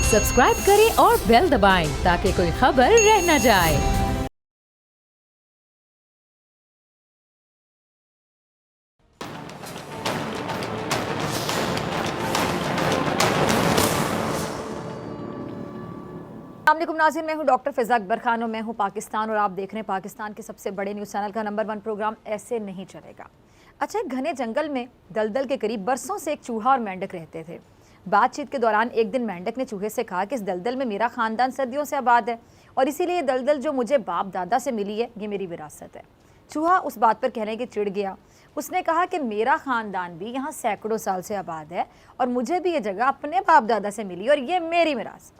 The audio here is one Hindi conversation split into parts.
सब्सक्राइब करें और बेल दबाएं ताकि कोई खबर रह न जाए। अस्सलामुअलैकुम नाज़रीन, मैं हूं डॉक्टर फ़िज़ा अकबर खान और मैं हूं पाकिस्तान और आप देख रहे हैं पाकिस्तान के सबसे बड़े न्यूज़ चैनल का नंबर 1 प्रोग्राम ऐसे नहीं चलेगा। अच्छा, एक घने जंगल में दलदल के करीब बरसों से एक चूहा और मेंढक रहते थे। बातचीत के दौरान एक दिन मेंढक ने चूहे से कहा कि इस दलदल में मेरा ख़ानदान सदियों से आबाद है और इसीलिए ये दलदल जो मुझे बाप दादा से मिली है ये मेरी विरासत है। चूहा उस बात पर कहने के चिढ़ गया। उसने कहा कि मेरा ख़ानदान भी यहाँ सैकड़ों साल से आबाद है और मुझे भी ये जगह अपने बाप दादा से मिली और ये मेरी विरासत।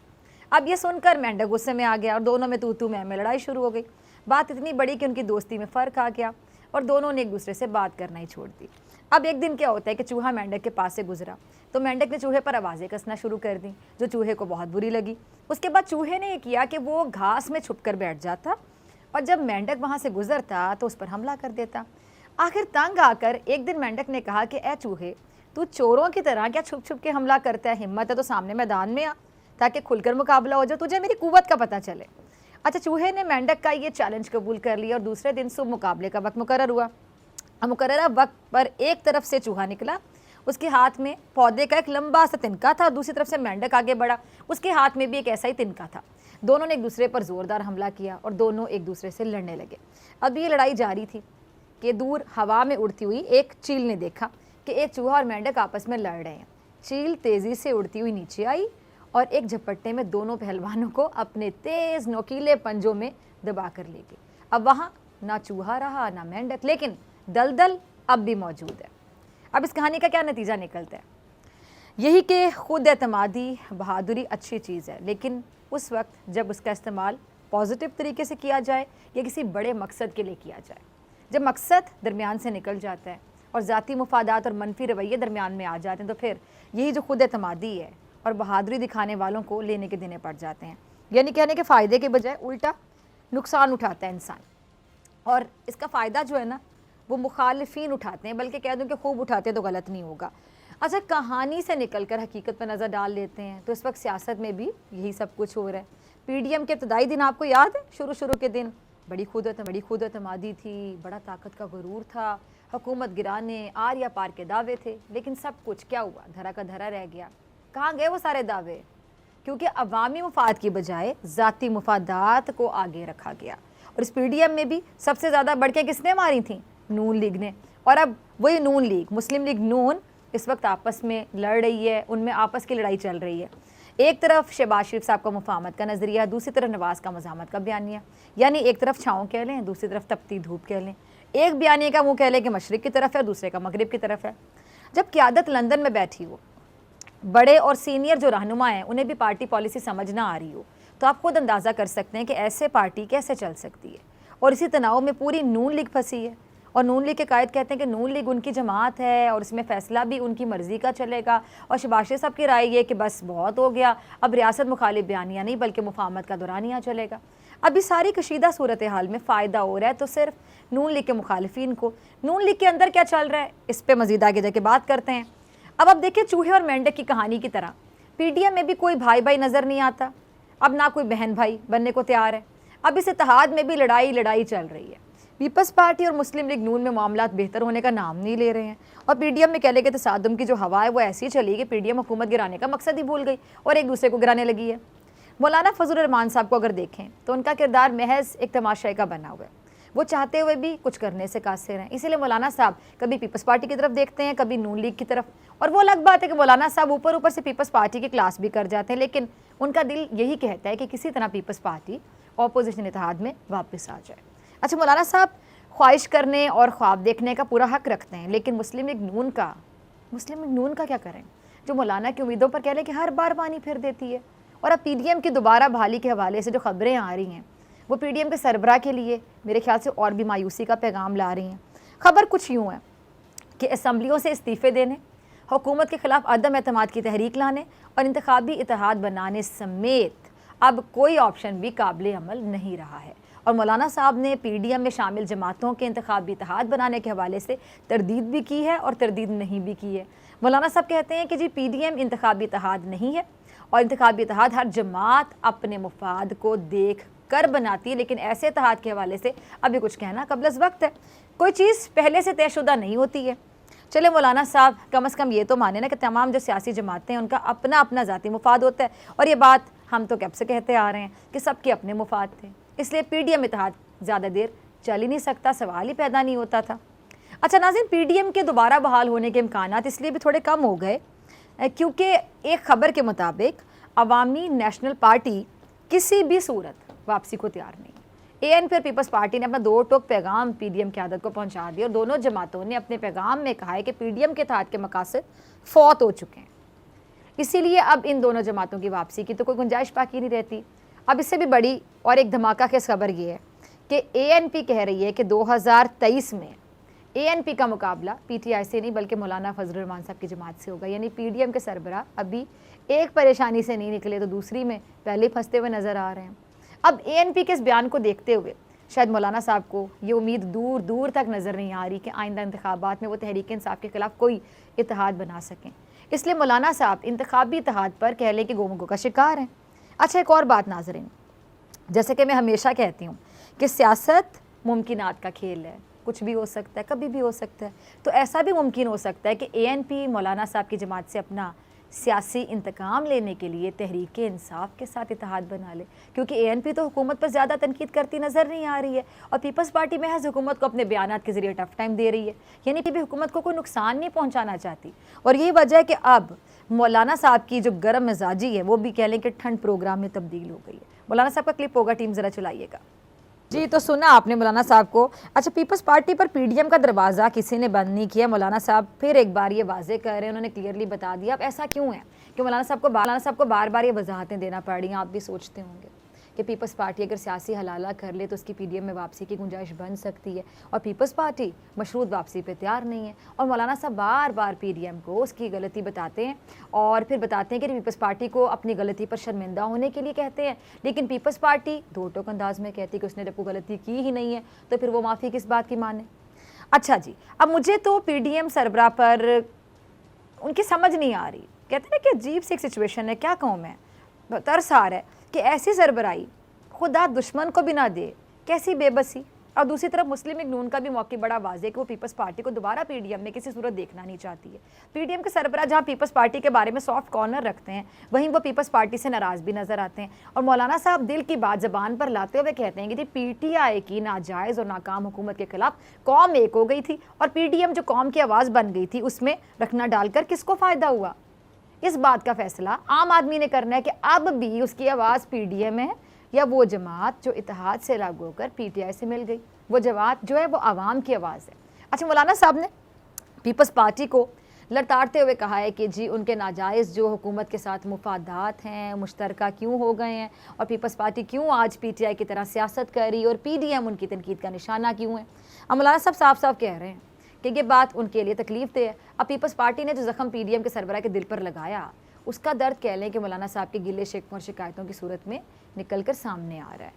अब ये सुनकर मेंढक गुस्से में आ गया और दोनों में तू मैं लड़ाई शुरू हो गई। बात इतनी बड़ी कि उनकी दोस्ती में फ़र्क आ गया और दोनों ने एक दूसरे से बात करना ही छोड़ दी। अब एक दिन क्या होता है कि चूहा मेंढक के पास से गुजरा तो मेंढक ने चूहे पर आवाज़ें कसना शुरू कर दी जो चूहे को बहुत बुरी लगी। उसके बाद चूहे ने ये किया कि वो घास में छुप कर बैठ जाता और जब मेंढक वहाँ से गुजरता तो उस पर हमला कर देता। आखिर तंग आकर एक दिन मेंढक ने कहा कि ए चूहे, तू चोरों की तरह क्या छुप छुप के हमला करता है? हिम्मत है तो सामने मैदान में आ ताकि खुलकर मुकाबला हो जाए, तुझे मेरी कुव्वत का पता चले। अच्छा, चूहे ने मेंढक का ये चैलेंज कबूल कर लिया और दूसरे दिन सुबह मुकाबले का वक्त मुकर्रर हुआ। अब मुकर्ररा वक्त पर एक तरफ से चूहा निकला, उसके हाथ में पौधे का एक लंबा सा तिनका था और दूसरी तरफ से मेंढक आगे बढ़ा, उसके हाथ में भी एक ऐसा ही तिनका था। दोनों ने एक दूसरे पर ज़ोरदार हमला किया और दोनों एक दूसरे से लड़ने लगे। अब ये लड़ाई जारी थी कि दूर हवा में उड़ती हुई एक चील ने देखा कि एक चूहा और मेंढक आपस में लड़ रहे हैं। चील तेज़ी से उड़ती हुई नीचे आई और एक झपट्टे में दोनों पहलवानों को अपने तेज़ नोकीले पंजों में दबा कर ले गई। अब वहाँ ना चूहा रहा ना मेंढक, लेकिन दलदल अब भी मौजूद है। अब इस कहानी का क्या नतीजा निकलता है? यही कि खुद एतमादी बहादुरी अच्छी चीज़ है, लेकिन उस वक्त जब उसका इस्तेमाल पॉजिटिव तरीके से किया जाए या किसी बड़े मकसद के लिए किया जाए। जब मकसद दरमियान से निकल जाता है और ज़ाती मुफादात और मनफी रवैये दरमियान में आ जाते हैं तो फिर यही जो खुद एतमादी है और बहादुरी दिखाने वालों को लेने के देने पड़ जाते हैं। यानी कहने के फ़ायदे के बजाय उल्टा नुकसान उठाता है इंसान, और इसका फ़ायदा जो है ना वो मुखालिफिन उठाते हैं, बल्कि कह दूँ कि खूब उठाते हैं तो गलत नहीं होगा। अच्छा, कहानी से निकल कर हकीकत पर नज़र डाल लेते हैं तो इस वक्त सियासत में भी यही सब कुछ हो रहा है। PDM के इब्तदाई दिन आपको याद है? शुरू के दिन बड़ी खुद एतमादी थी, बड़ा ताकत का गुरूर था, हुकूमत गिराने आर या पार के दावे थे, लेकिन सब कुछ क्या हुआ? धरा का धरा रह गया। कहाँ गए वो सारे दावे? क्योंकि अवामी मुफाद की बजाय ज़ाती मुफादात को आगे रखा गया। और इस PDM में भी सबसे ज़्यादा बढ़ के किसने मारी थी? नून लीग ने। और अब वही नून लीग, मुस्लिम लीग नून इस वक्त आपस में लड़ रही है, उनमें आपस की लड़ाई चल रही है। एक तरफ शहबाज शरीफ साहब का मुफाहमत का नज़रिया, दूसरी तरफ नवाज़ का मज़ामत का बयानिया। यानी एक तरफ छाँव कह लें, दूसरी तरफ तपती धूप कह लें। एक बयानिए का मुँह कह लें कि मशरिक़ की तरफ है, दूसरे का मगरिब की तरफ है। जब क़यादत लंदन में बैठी हो, बड़े और सीनियर जो रहनुमा हैं उन्हें भी पार्टी पॉलिसी समझ ना आ रही हो, तो आप खुद अंदाज़ा कर सकते हैं कि ऐसे पार्टी कैसे चल सकती है। और इसी तनाव में पूरी नून लीग फंसी है और नून लीग के कायद कहते हैं कि नून लीग उनकी जमात है और इसमें फ़ैसला भी उनकी मर्ज़ी का चलेगा। और शहबाज शरीफ साहब की राय ये कि बस बहुत हो गया, अब रियासत मुखालिफ बयानिया नहीं बल्कि मुफाहमत का दौरानिया चलेगा। अब इस सारी कशीदा सूरत हाल में फ़ायदा हो रहा है तो सिर्फ नून लीग के मुखालिफिन को। नून लीग के अंदर क्या चल रहा है इस पर मज़ीद आगे जाके बात करते हैं। अब आप देखिए, चूहे और मेंढक की कहानी की तरह PDM में भी कोई भाई भाई नज़र नहीं आता, अब ना कोई बहन भाई बनने को तैयार है। अब इस इत्तेहाद में भी लड़ाई चल रही है। पीपल्स पार्टी और मुस्लिम लीग नून में मामलात बेहतर होने का नाम नहीं ले रहे हैं और PDM में कह ले कि तसादुम की जो हवा है वो ऐसी चली कि PDM हुकूमत गिराने का मकसद ही भूल गई और एक दूसरे को गिराने लगी है। मौलाना फजल रहमान साहब को अगर देखें तो उनका किरदार महज एक तमाशाई का बना हुआ है। वो चाहते हुए भी कुछ करने से कासिर हैं। इसीलिए मौलाना साहब कभी पीपल्स पार्टी की तरफ देखते हैं, कभी नून लीग की तरफ। और वो अलग बात है कि मौलाना साहब ऊपर से पीपल्स पार्टी की क्लास भी कर जाते हैं, लेकिन उनका दिल यही कहता है कि किसी तरह पीपल्स पार्टी अपोजिशन इत्तेहाद में वापस आ जाए। अच्छा, मौलाना साहब ख्वाहिश करने और ख्वाब देखने का पूरा हक रखते हैं, लेकिन मुस्लिम लीग नून का क्या करें जो मौलाना की उम्मीदों पर कह लें कि हर बार पानी फिर देती है। और अब PDM की दोबारा बहाली के हवाले से जो खबरें आ रही हैं वो PDM के सरबराह के लिए मेरे ख्याल से और भी मायूसी का पैगाम ला रही हैं। खबर कुछ यूँ है कि असम्बलियों से इस्तीफ़े देने, हुकूमत के ख़िलाफ़ अदम एतमाद की तहरीक लाने और इंतखाबी इत्तेहाद बनाने समेत अब कोई ऑप्शन भी काबिल अमल नहीं रहा है। और मौलाना साहब ने PDM में शामिल जमातों के इंतखाबी इत्तेहाद बनाने के हवाले से तरदीद भी की है और तरदीद नहीं भी की है। मौलाना साहब कहते हैं कि जी PDM इंतखाबी इत्तेहाद नहीं है, और इंतखाबी इत्तेहाद हर जमात अपने मुफाद को देख कर बनाती है, लेकिन ऐसे इत्तेहाद के हवाले से अभी कुछ कहना कबल वक्त है। कोई चीज़ पहले से तयशुदा नहीं होती है। चले मौलाना साहब कम से कम ये तो माने ना कि तमाम जो सियासी जमातें हैं उनका अपना अपना ज़ाती मुफाद होता है, और ये बात हम तो कब से कहते आ रहे हैं कि सबके अपने मुफाद थे, इसलिए PDM इत्तेहाद ज़्यादा देर चल ही नहीं सकता, सवाल ही पैदा नहीं होता था। अच्छा नाज़रीन, PDM के दोबारा बहाल होने के इम्कानात इसलिए भी थोड़े कम हो गए क्योंकि एक ख़बर के मुताबिक अवामी नेशनल पार्टी किसी भी सूरत वापसी को तैयार नहीं। ANP और पीपल्स पार्टी ने अपना दो टोक पैगाम PDM की आदत को पहुंचा दिया और दोनों जमातों ने अपने पैगाम में कहा है कि PDM के तहत के मकासद फौत हो चुके हैं, इसीलिए अब इन दोनों जमातों की वापसी की तो कोई गुंजाइश बाकी नहीं रहती। अब इससे भी बड़ी और एक धमाका खेज खबर ये है कि ANP कह रही है कि 2023 में ANP का मुकाबला PTI से नहीं बल्कि मौलाना फजलुर रहमान साहब की जमात से होगा। यानी PDM के सरबराह अभी एक परेशानी से नहीं निकले तो दूसरी में पहले फंसते हुए नज़र आ रहे हैं। अब ANP के इस बयान को देखते हुए शायद मौलाना साहब को ये उम्मीद दूर दूर तक नज़र नहीं आ रही कि आइंदा इंतखाबात में वो तहरीक इंसाफ के ख़िलाफ़ कोई इत्तेहाद बना सकें, इसलिए मौलाना साहब इंतखाबी इत्तेहाद पर कह लें कि गोमगो का शिकार हैं। अच्छा एक और बात नाज़रीन, जैसे कि मैं हमेशा कहती हूँ कि सियासत मुमकिनात का खेल है, कुछ भी हो सकता है, कभी भी हो सकता है। तो ऐसा भी मुमकिन हो सकता है कि ANP मौलाना साहब की जमात से अपना सियासी इंतकाम लेने के लिए तहरीक इंसाफ के साथ इत्तेहाद बना ले, क्योंकि ANP तो हुकूमत पर ज़्यादा तनकीद करती नज़र नहीं आ रही है और पीपल्स पार्टी महज हुकूमत को अपने बयानात के ज़रिए टफ टाइम दे रही है, यानी कि भी हुकूमत को कोई नुकसान नहीं पहुँचाना चाहती। और यही वजह है कि अब मौलाना साहब की जो गर्म मिजाजी है वो भी कह लें कि ठंड प्रोग्राम में तब्दील हो गई है। मौलाना साहब का क्लिप होगा, टीम ज़रा चलाइएगा। जी तो सुना आपने मौलाना साहब को। अच्छा, पीपल्स पार्टी पर PDM का दरवाज़ा किसी ने बंद नहीं किया। मौलाना साहब फिर एक बार ये वाजे कर रहे हैं, उन्होंने क्लियरली बता दिया। अब ऐसा क्यों है कि मौलाना साहब को बार बार ये वजाहतें देना पड़ रही हैं। आप भी सोचते होंगे कि पीपल्स पार्टी अगर सियासी हलाला कर ले तो उसकी PDM में वापसी की गुंजाइश बन सकती है, और पीपल्स पार्टी मशरूत वापसी पे तैयार नहीं है। और मौलाना साहब बार बार PDM को उसकी गलती बताते हैं और फिर बताते हैं कि पीपल्स पार्टी को अपनी गलती पर शर्मिंदा होने के लिए कहते हैं, लेकिन पीपल्स पार्टी दो टोक अंदाज में कहती है कि उसने जब कोई गलती की ही नहीं है तो फिर वो माफ़ी किस बात की माने। अच्छा जी, अब मुझे तो PDM सरबराह पर उनकी समझ नहीं आ रही। कहते हैं कि अजीब सी एक सिचुएशन है, क्या कहूँ मैं, तरस आ रहा है कि ऐसी सरबराही खुदा दुश्मन को भी ना दे, कैसी बेबसी। और दूसरी तरफ मुस्लिम लीग नून का भी मौके बड़ा वाज़े कि वो पीपल्स पार्टी को दोबारा PDM में किसी सूरत देखना नहीं चाहती है। PDM के सरबराह जहाँ पीपल्स पार्टी के बारे में सॉफ्ट कॉर्नर रखते हैं, वहीं वो पीपल्स पार्टी से नाराज़ भी नज़र आते हैं। और मौलाना साहब दिल की बात ज़बान पर लाते हुए कहते हैं कि PTI की नाजायज़ और नाकाम हुकूमत के खिलाफ कौम एक हो गई थी और PDM जो कौम की आवाज़ बन गई थी उसमें रखना डालकर किसको फ़ायदा हुआ। इस बात का फैसला आम आदमी ने करना है कि अब भी उसकी आवाज़ PDM है या वो जमात जो इत्तेहाद से लागू होकर PTI से मिल गई, वो जमात जो है वो आवाम की आवाज़ है। अच्छा, मौलाना साहब ने पीपल्स पार्टी को लड़ताड़ते हुए कहा है कि जी उनके नाजायज़ जो हुकूमत के साथ मुफादात हैं मुश्तरका क्यों हो गए हैं और पीपल्स पार्टी क्यों आज PTI की तरह सियासत कर रही है और PDM उनकी तनकीद का निशाना क्यों है। अब मौलाना साहब साफ साफ कह रहे हैं कि ये बात उनके लिए तकलीफ दे है। अब पीपल्स पार्टी ने जो ज़ख्म PDM के सरबराह के दिल पर लगाया उसका दर्द कह लें कि मौलाना साहब के गिले शिकवे और शिकायतों की सूरत में निकल कर सामने आ रहा है।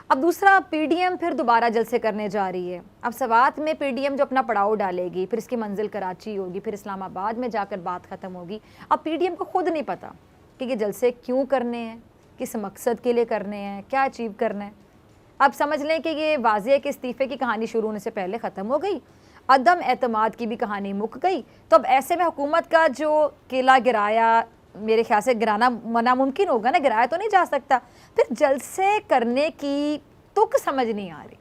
अब दूसरा, PDM फिर दोबारा जलसे करने जा रही है। अब सवात में PDM जो अपना पड़ाव डालेगी, फिर इसकी मंजिल कराची होगी, फिर इस्लामाबाद में जाकर बात ख़त्म होगी। अब PDM को खुद नहीं पता कि ये जलसे क्यों करने हैं, किस मकसद के लिए करने हैं, क्या अचीव करना है। अब समझ लें कि ये वाज़ेह है कि इस्तीफ़े की कहानी शुरू होने से पहले ख़त्म हो गई, अदम एतमाद की भी कहानी मुक गई। तो अब ऐसे में हुकूमत का जो किला गिराया, मेरे ख्याल से गिराना नामुमकिन होगा ना, गिराया तो नहीं जा सकता। फिर जलसे करने की तुक समझ नहीं आ रही।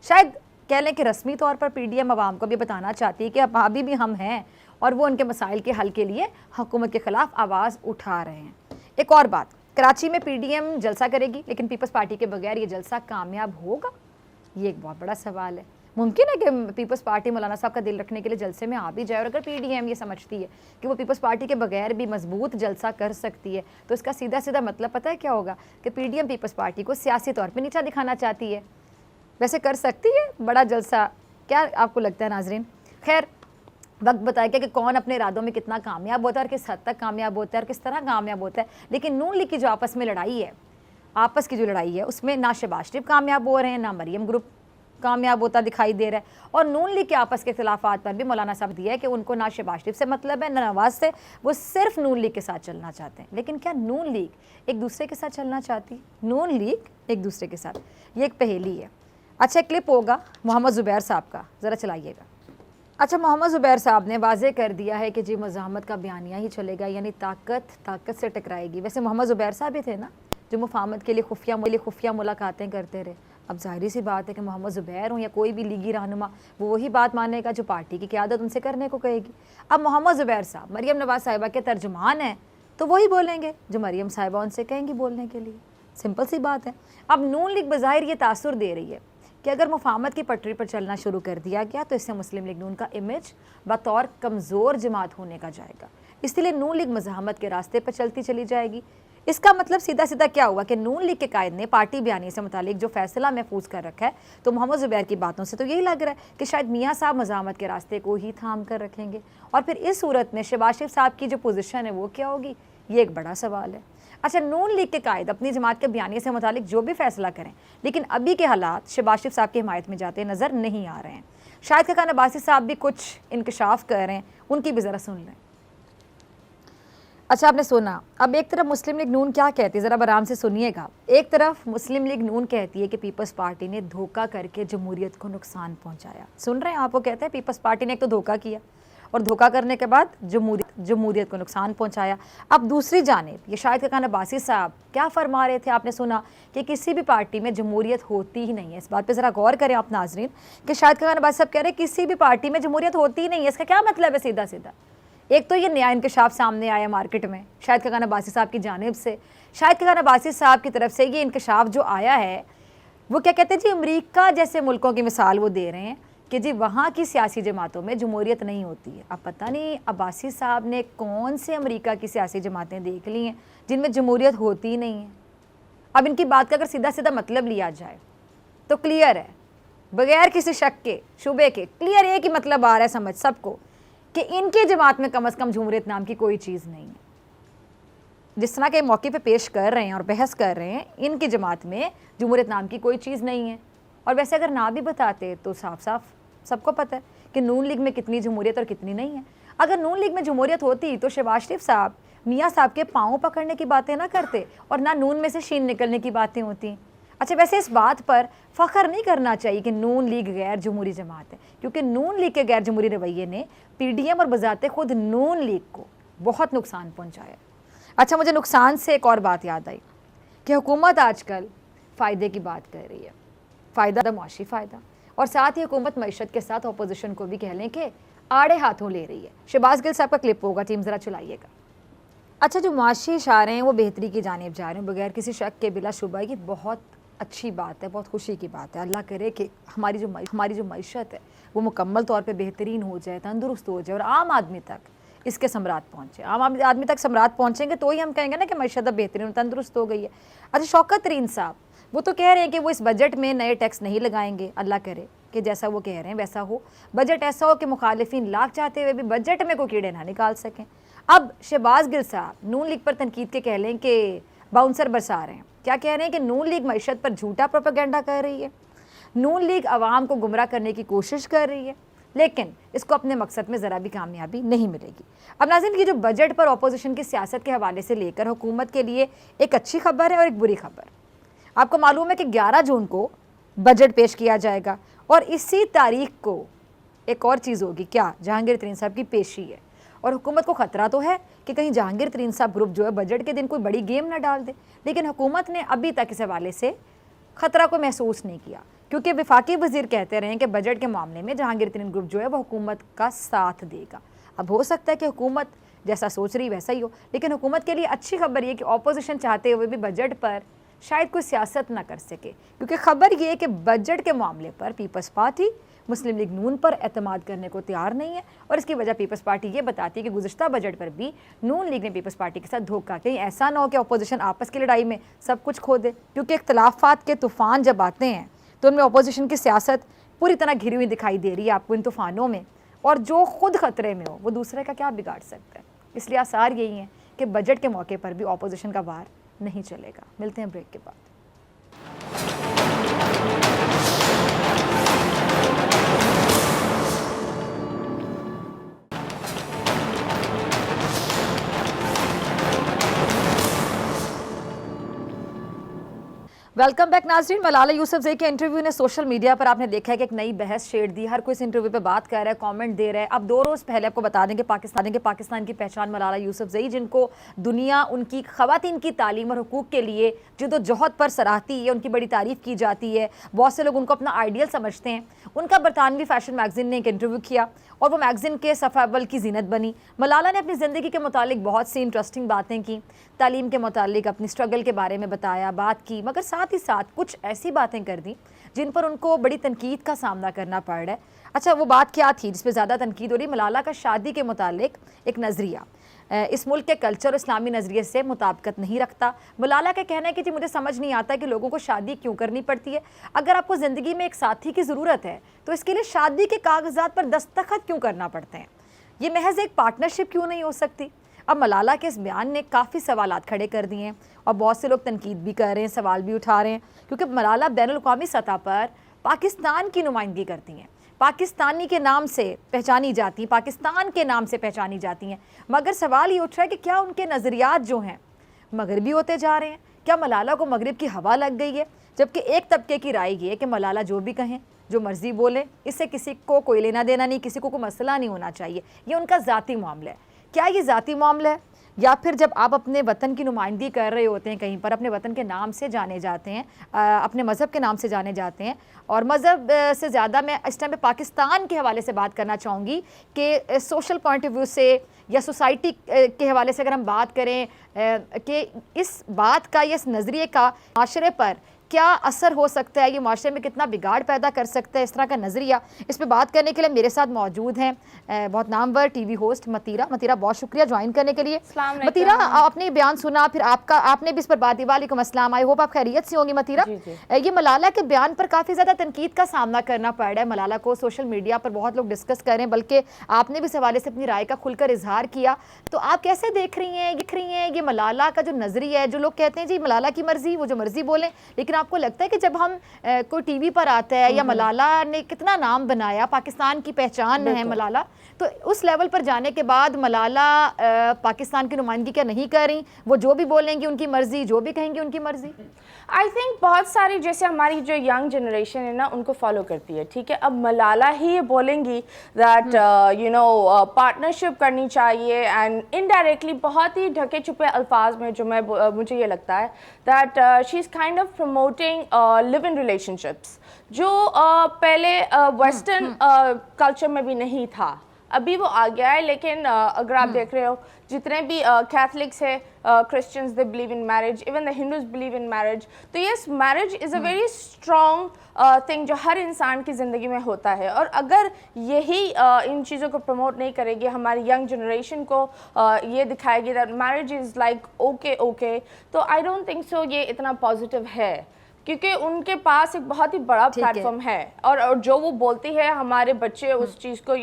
शायद कह लें कि रस्मी तौर पर PDM आवाम को भी बताना चाहती है कि अब अभी भी हम हैं और वो उनके मसाइल के हल के लिए हुकूमत के ख़िलाफ़ आवाज़ उठा रहे हैं। एक और बात, कराची में PDM जलसा करेगी लेकिन पीपल्स पार्टी के बगैर ये जलसा कामयाब होगा, ये एक बहुत बड़ा सवाल है। मुमकिन है कि पीपल्स पार्टी मौलाना साहब का दिल रखने के लिए जलसे में आ भी जाए, और अगर PDM ये समझती है कि वो पीपल्स पार्टी के बगैर भी मजबूत जलसा कर सकती है तो इसका सीधा सीधा मतलब पता है क्या होगा कि PDM पीपल्स पार्टी को सियासी तौर पे नीचा दिखाना चाहती है। वैसे कर सकती है बड़ा जलसा, क्या आपको लगता है नाजरीन? खैर, वक्त बताएगा कि कौन अपने इरादों में कितना कामयाब होता है और किस हद तक कामयाब होता है और किस तरह कामयाब होता है। लेकिन नून लीग की जो आपस में लड़ाई है, आपस की जो लड़ाई है उसमें ना शहबाज शरीफ कामयाब हो रहे हैं, ना मरियम ग्रुप कामयाब होता दिखाई दे रहा है। और नून लीग के आपस के इख्तिलाफात पर भी मौलाना साहब दिया है कि उनको ना शहबाज शरीफ से मतलब है ना नवाज से, वो सिर्फ नून लीग के साथ चलना चाहते हैं। लेकिन क्या नून लीग एक दूसरे के साथ चलना चाहती है? नून लीग एक दूसरे के साथ, ये एक पहेली है। अच्छा, क्लिप होगा मोहम्मद ज़ुबैर साहब का, ज़रा चलाइएगा। अच्छा, मोहम्मद ज़ुबैर साहब ने वाज़े कर दिया है कि जी मज़ाहमत का बयानिया ही चलेगा, यानी ताकत से टकराएगी। वैसे मोहम्मद ज़ुबैर साहब भी थे ना जो मुफाहमत के लिए खुफिया मुलाकातें करते रहे। अब जाहिर सी बात है कि मोहम्मद ज़ुबैर हो या कोई भी लीगी रहनुमा, वो वही बात मानेगा जो पार्टी की क़यादत उनसे करने को कहेगी। अब मोहम्मद ज़ुबैर साहब मरीम नवाज़ साहिबा के तर्जुमान हैं, तो वही बोलेंगे जो मरीम साहिबा उनसे कहेंगी बोलने के लिए। सिंपल सी बात है। अब नून लीग बज़ाहिर ये तासुर दे रही है कि अगर मुफाहमत की पटरी पर चलना शुरू कर दिया गया तो इससे मुस्लिम लीग नून का इमेज बतौर कमज़ोर जमात होने का जाएगा, इसलिए नून लीग मज़ाहमत के रास्ते पर चलती चली जाएगी। इसका मतलब सीधा सीधा क्या हुआ कि नून लीग के कायद ने पार्टी बयानी से मुतालिक जो फैसला महफूज कर रखा है, तो मोहम्मद ज़ुबैर की बातों से तो यही लग रहा है कि शायद मियाँ साहब मज़ाहमत के रास्ते को ही थाम कर रखेंगे। और फिर इस सूरत में शहबाज शरीफ साहब की जो पोजीशन है वो क्या होगी, ये एक बड़ा सवाल है। अच्छा, नून लीग के कायद अपनी जमात के बयानी से मुतालिक जो भी फैसला करें, लेकिन अभी के हालात शहबाज शरीफ साहब की हिमायत में जाते नज़र नहीं आ रहे हैं। शाहिद खान अब्बासी साहब भी कुछ इंकशाफ कर रहे हैं, उनकी भी ज़रा सुन लें। अच्छा, आपने सुना। अब एक तरफ मुस्लिम लीग नून क्या कहती है, ज़रा आराम से सुनिएगा। एक तरफ मुस्लिम लीग नून कहती है कि पीपल्स पार्टी ने धोखा करके जमहूरियत को नुकसान पहुंचाया। सुन रहे हैं आप, वो कहते हैं पीपल्स पार्टी ने एक तो धोखा किया और धोखा करने के बाद जमहूरियत को नुकसान पहुंचाया। अब दूसरी जानिब ये शाहिद खान अब्बासी साहब क्या फरमा रहे थे, आपने सुना कि किसी भी पार्टी में जमहूरियत होती ही नहीं है। इस बात पे ज़रा गौर करें आप नाजरीन कि शाहिद खान अब्बासी साहब कह रहे हैं किसी भी पार्टी में जमहूरियत होती ही नहीं है। इसका क्या मतलब है? सीधा सीधा एक तो ये नया इंकशाफ सामने आया मार्केट में शाहिद खान अब्बासी साहब की जानिब से। शाहिद खान अब्बासी साहब की तरफ से ये इंकशाफ जो आया है, वो क्या कहते हैं जी, अमेरिका जैसे मुल्कों की मिसाल वो दे रहे हैं कि जी वहाँ की सियासी जमातों में जमहूरियत नहीं होती है। अब पता नहीं अब्बासी साहब ने कौन से अमेरिका की सियासी जमातें देख ली हैं जिनमें जमहूरियत होती ही नहीं है। अब इनकी बात का अगर सीधा सीधा मतलब लिया जाए तो क्लियर है, बगैर किसी शक के शुबे के क्लियर एक ही मतलब आ रहा है समझ सबको कि इनकी जमात में कम अज़ कम जमहूरियत नाम की कोई चीज़ नहीं है। जिस तरह के मौके पे पेश कर रहे हैं और बहस कर रहे हैं, इनकी जमात में जमहूरियत नाम की कोई चीज़ नहीं है। और वैसे अगर ना भी बताते तो साफ साफ सबको पता है कि नून लीग में कितनी जमहूरियत और कितनी नहीं है। अगर नून लीग में जमहूरियत होती तो शहबाज शरीफ साहब मियाँ साहब के पाँव पकड़ने की बातें ना करते और ना नून में से शीन निकलने की बातें होती। अच्छा, वैसे इस बात पर फ़ख्र नहीं करना चाहिए कि नून लीग गैर जमहूरी जमात है, क्योंकि नून लीग के गैर जमहूरी रवैये ने पीडीएम और बजाते खुद नून लीग को बहुत नुकसान पहुंचाया। अच्छा, मुझे नुकसान से एक और बात याद आई कि हुकूमत आजकल फ़ायदे की बात कर रही है, फ़ायदा मुआशी फ़ायदा, और साथ ही हुकूमत मईशत के साथ अपोजिशन को भी कह लें कि आड़े हाथों ले रही है। शहबाज गिल साहब का क्लिप होगा, टीम ज़रा चलाइएगा। अच्छा, जो मुआशी इशारे हैं वो बेहतरी की जानिब जा रहे हैं बगैर किसी शक के, बिला शुबा। ये बहुत अच्छी बात है, बहुत खुशी की बात है। अल्लाह करे कि हमारी जो मईशत है वो मुकम्मल तौर पे बेहतरीन हो जाए, तंदुरुस्त हो जाए और आम आदमी तक इसके समरात पहुँचे। आम आदमी तक समरात पहुँचेंगे तो ही हम कहेंगे ना कि मईशत अब बेहतरीन तंदुरुस्त हो गई है। अच्छा, शौकत तरीन साहब वो तो कह रहे हैं कि वो इस बजट में नए टैक्स नहीं लगाएंगे। अल्लाह करे कि जैसा वो कह रहे हैं वैसा हो, बजट ऐसा हो कि मुखालिफिन लाख चाहते हुए भी बजट में कोई कीड़े ना निकाल सकें। अब शहबाज गिल साहब नून लीग पर तनकीद के कह लें कि बाउंसर बरसा रहे हैं। क्या कह रहे हैं कि नून लीग मईशत पर झूठा प्रोपेगेंडा कर रही है, नून लीग आवाम को गुमराह करने की कोशिश कर रही है, लेकिन इसको अपने मकसद में ज़रा भी कामयाबी नहीं मिलेगी। अब नाज़रीन, की जो बजट पर अपोजिशन की सियासत के हवाले से लेकर हुकूमत के लिए एक अच्छी खबर है और एक बुरी खबर। आपको मालूम है कि 11 जून को बजट पेश किया जाएगा और इसी तारीख को एक और चीज़ होगी, क्या, जहांगीर तरीन साहब की पेशी है। और हुकूमत को ख़तरा तो है कि कहीं जहांगीर तरीन साहब ग्रुप जो है बजट के दिन कोई बड़ी गेम ना डाल दे, लेकिन हुकूमत ने अभी तक इस हवाले से ख़तरा को महसूस नहीं किया, क्योंकि वफाकी वज़ीर कहते रहे हैं कि बजट के मामले में जहांगीर तरीन ग्रुप जो है वह हुकूमत का साथ देगा। अब हो सकता है कि हुकूमत जैसा सोच रही वैसा ही हो, लेकिन हुकूमत के लिए अच्छी खबर ये कि अपोजिशन चाहते हुए भी बजट पर शायद कोई सियासत ना कर सके, क्योंकि ख़बर ये है कि बजट के मामले पर पीपल्स पार्टी मुस्लिम लीग नून पर एतमाद करने को तैयार नहीं है। और इसकी वजह पीपल्स पार्टी ये बताती है कि गुज़िश्ता बजट पर भी नून लीग ने पीपल्स पार्टी के साथ धोखा, कहीं ऐसा ना हो कि अपोजिशन आपस की लड़ाई में सब कुछ खो दे, क्योंकि इख्तलाफात के तूफ़ान जब आते हैं तो उनमें अपोजिशन की सियासत पूरी तरह घिरी हुई दिखाई दे रही है आपको इन तूफ़ानों में, और जो खुद ख़तरे में हो वो दूसरे का क्या बिगाड़ सकता है। इसलिए आसार यही है कि बजट के मौके पर भी अपोजिशन का वार नहीं चलेगा। मिलते हैं ब्रेक के बाद। वेलकम बैक नाज़रीन। मलाला यूसुफजई के इंटरव्यू ने सोशल मीडिया पर आपने देखा है कि एक नई बहस छेड़ दी। हर कोई इस इंटरव्यू पे बात कर रहा है, कमेंट दे रहा है। अब 2 रोज़ पहले आपको बता दें कि पाकिस्तान की पहचान मलाला यूसुफजई, जिनको दुनिया उनकी ख़वातीन की तालीम और हुकूक के लिए जद्दोजहद पर सराहती है, उनकी बड़ी तारीफ़ की जाती है। बहुत से लोग उनको अपना आइडियल समझते हैं। उनका बरतानवी फैशन मैगज़ीन ने एक इंटरव्यू किया और वो मैगज़ीन के सफ़ा अव्वल की जीनत बनी। मलाला ने अपनी ज़िंदगी के मुतालिक बहुत सी इंटरेस्टिंग बातें की, तालीम के मुतालिक अपनी स्ट्रगल के बारे में बताया, बात की, मगर साथ ही साथ कुछ ऐसी बातें कर दी जिन पर उनको बड़ी तनकीद का सामना करना पड़ रहा है। अच्छा, वो बात क्या थी जिस पर ज़्यादा तनकीद हो रही? मलाला का शादी के मुतालिक एक नज़रिया इस मुल्क के कल्चर और इस्लामी नज़रिए से मुताबिकत नहीं रखता। मलाला का कहना है कि जी मुझे समझ नहीं आता कि लोगों को शादी क्यों करनी पड़ती है। अगर आपको ज़िंदगी में एक साथी की ज़रूरत है तो इसके लिए शादी के कागजात पर दस्तखत क्यों करना पड़ते हैं? ये महज एक पार्टनरशिप क्यों नहीं हो सकती? अब मलाला के इस बयान ने काफ़ी सवालात खड़े कर दिए हैं और बहुत से लोग तनकीद भी कर रहे हैं, सवाल भी उठा रहे हैं, क्योंकि मलाला बैनुल-अक़वामी सतह पर पाकिस्तान की नुमाइंदगी करती हैं, पाकिस्तानी के नाम से पहचानी जाती हैं, पाकिस्तान के नाम से पहचानी जाती हैं। मगर सवाल ये उठ रहा है कि क्या उनके नज़रियात जो हैं मगरबी होते जा रहे हैं? क्या मलाला को मगरिब की हवा लग गई है? जबकि एक तबके की राय ये है कि मलाला जो भी कहें, जो मर्ज़ी बोलें, इससे किसी को कोई लेना देना नहीं, किसी को कोई मसला नहीं होना चाहिए। ये उनका ज़ाती मामला है। क्या ये ज़ाती मामला है, या फिर जब आप अपने वतन की नुमाइंदगी कर रहे होते हैं कहीं पर, अपने वतन के नाम से जाने जाते हैं, अपने मज़हब के नाम से जाने जाते हैं? और मज़हब से ज़्यादा मैं इस टाइम पे पाकिस्तान के हवाले से बात करना चाहूँगी कि सोशल पॉइंट ऑफ व्यू से या सोसाइटी के हवाले से अगर हम बात करें कि इस बात का, इस नज़रिए का माशरे पर क्या असर हो सकता है, ये माशरे में कितना बिगाड़ पैदा कर सकता है इस तरह का नज़रिया। इस पर बात करने के लिए मेरे साथ मौजूद हैं बहुत नामवर टीवी होस्ट मतीरा। मतीरा, बहुत शुक्रिया ज्वाइन करने के लिए। मतीरा, आपने बयान सुना, फिर आपने भी इस पर बात की। वालेकुम अस्सलाम, आई होप आप खैरियत से होंगी। मतीरा, ये मलाला के बयान पर काफ़ी ज़्यादा तनकीद का सामना करना पड़ रहा है मलाला को। सोशल मीडिया पर बहुत लोग डिस्कस कर रहे हैं, बल्कि आपने भी इस हवाले से अपनी राय का खुलकर इजहार किया। तो आप कैसे देख रही हैं ये मलाला का जो नज़रिया है? जो लोग कहते हैं जी मलाला की मर्ज़ी, वो जो मर्ज़ी बोलें, लेकिन आपको लगता है कि जब हम कोई टीवी पर आता है, या मलाला ने कितना नाम बनाया, पाकिस्तान की पहचान है मलाला, तो उस लेवल पर जाने के बाद मलाला पाकिस्तान की नुमाइंदगी क्या नहीं कर रही? वो जो भी बोलेंगी उनकी मर्जी, जो भी कहेंगी उनकी मर्जी। आई थिंक बहुत सारी, जैसे हमारी जो यंग जनरेशन है ना, उनको फॉलो करती है, ठीक है। अब मलाला ही ये बोलेंगी दैट यू नो पार्टनरशिप करनी चाहिए, एंड इनडायरेक्टली बहुत ही ढके छुपे अल्फाज में जो मुझे ये लगता है that she is kind of promoting live in relationships, जो पहले वेस्टर्न कल्चर में भी नहीं था, अभी वो आ गया है। लेकिन अगर आप देख रहे हो, जितने भी कैथलिक्स है, Christians, they believe in marriage, even the Hindus believe in marriage. तो yes, marriage is a very strong thing जो हर इंसान की ज़िंदगी में होता है। और अगर यही इन चीज़ों को प्रमोट नहीं करेगी, हमारी यंग जनरेशन को ये दिखाएगी that marriage is like okay, तो आई डोंट थिंक सो ये इतना पॉजिटिव है, क्योंकि उनके पास एक बहुत ही बड़ा प्लेटफॉर्म है। और जो वो बोलती है, हमारे बच्चे उस चीज़ को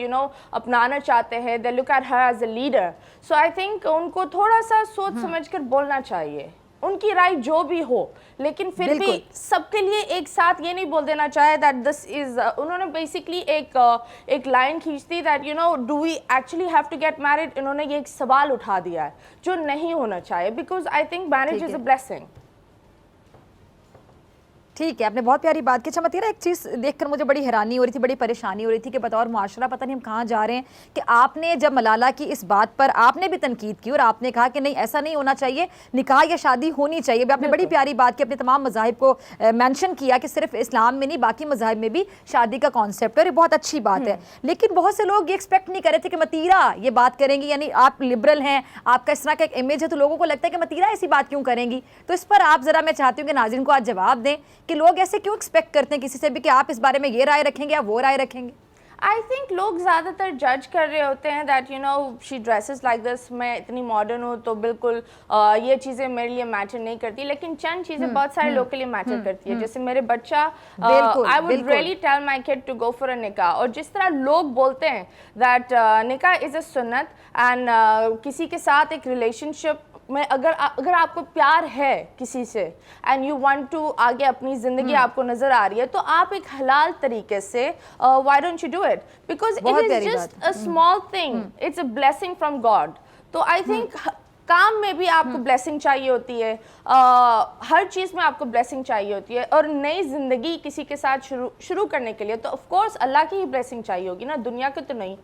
अपनाना चाहते हैं। They look at her as a leader. So I think उनको थोड़ा सा सोच समझ कर बोलना चाहिए, उनकी राय जो भी हो, लेकिन फिर भी सबके लिए एक साथ ये नहीं बोल देना चाहिए दैट दिस इज। उन्होंने बेसिकली एक लाइन खींच दी that do we actually have to get married. इन्होंने ये एक सवाल उठा दिया है जो नहीं होना चाहिए, because I think marriage is a blessing. ठीक है, आपने बहुत प्यारी बात की। अच्छा मतीरा, एक चीज़ देखकर मुझे बड़ी हैरानी हो रही थी, बड़ी परेशानी हो रही थी कि बतौर मुआशरा पता नहीं हम कहाँ जा रहे हैं, कि आपने जब मलाला की इस बात पर आपने भी तनकीद की और आपने कहा कि नहीं ऐसा नहीं होना चाहिए, निकाह या शादी होनी चाहिए। आपने बड़ी प्यारी बात की, अपने तमाम मज़ाहिब को मेंशन किया कि सिर्फ इस्लाम में नहीं बाकी मज़ाहिब में भी शादी का कॉन्सेप्ट है, और ये बहुत अच्छी बात है। लेकिन बहुत से लोग ये एक्सपेक्ट नहीं कर रहे थे कि मतीरा ये बात करेंगी, यानी आप लिबरल हैं, आपका इस तरह का एक इमेज है, तो लोगों को लगता है कि मतीरा ऐसी बात क्यों करेंगी। तो इस पर आप ज़रा, मैं चाहती हूँ कि नाज़रीन को आज जवाब दें कि लोग ऐसे क्यों एक्सपेक्ट करते हैं किसी से भी कि आप इस बारे में ये राय रखेंगे या वो राय रखेंगे। आई थिंक लोग ज़्यादातर जज कर रहे होते हैं that she dresses like this, मैं इतनी मॉडर्न हूँ तो बिल्कुल ये चीज़ें मेरे लिए मैटर नहीं करती। लेकिन चंद चीज़ें बहुत सारे लोग के लिए मैटर करती है। जैसे मेरे बच्चा, I would really tell my kid to go for a nikah. और जिस तरह लोग बोलते हैं दैट निकाह इज़ अ सुन्नत, एंड किसी के साथ एक रिलेशनशिप में अगर आपको प्यार है किसी से एंड यू वांट टू आगे अपनी ज़िंदगी आपको नज़र आ रही है, तो आप एक हलाल तरीके से why don't you do it, because it is just a small thing, it's a blessing from God. तो आई थिंक काम में भी आपको ब्लेसिंग चाहिए होती है, हर चीज़ में आपको ब्लेसिंग चाहिए होती है, और नई ज़िंदगी किसी के साथ शुरू करने के लिए तो ऑफ कोर्स अल्लाह की ही ब्लेसिंग चाहिए होगी ना, दुनिया की तो नहीं।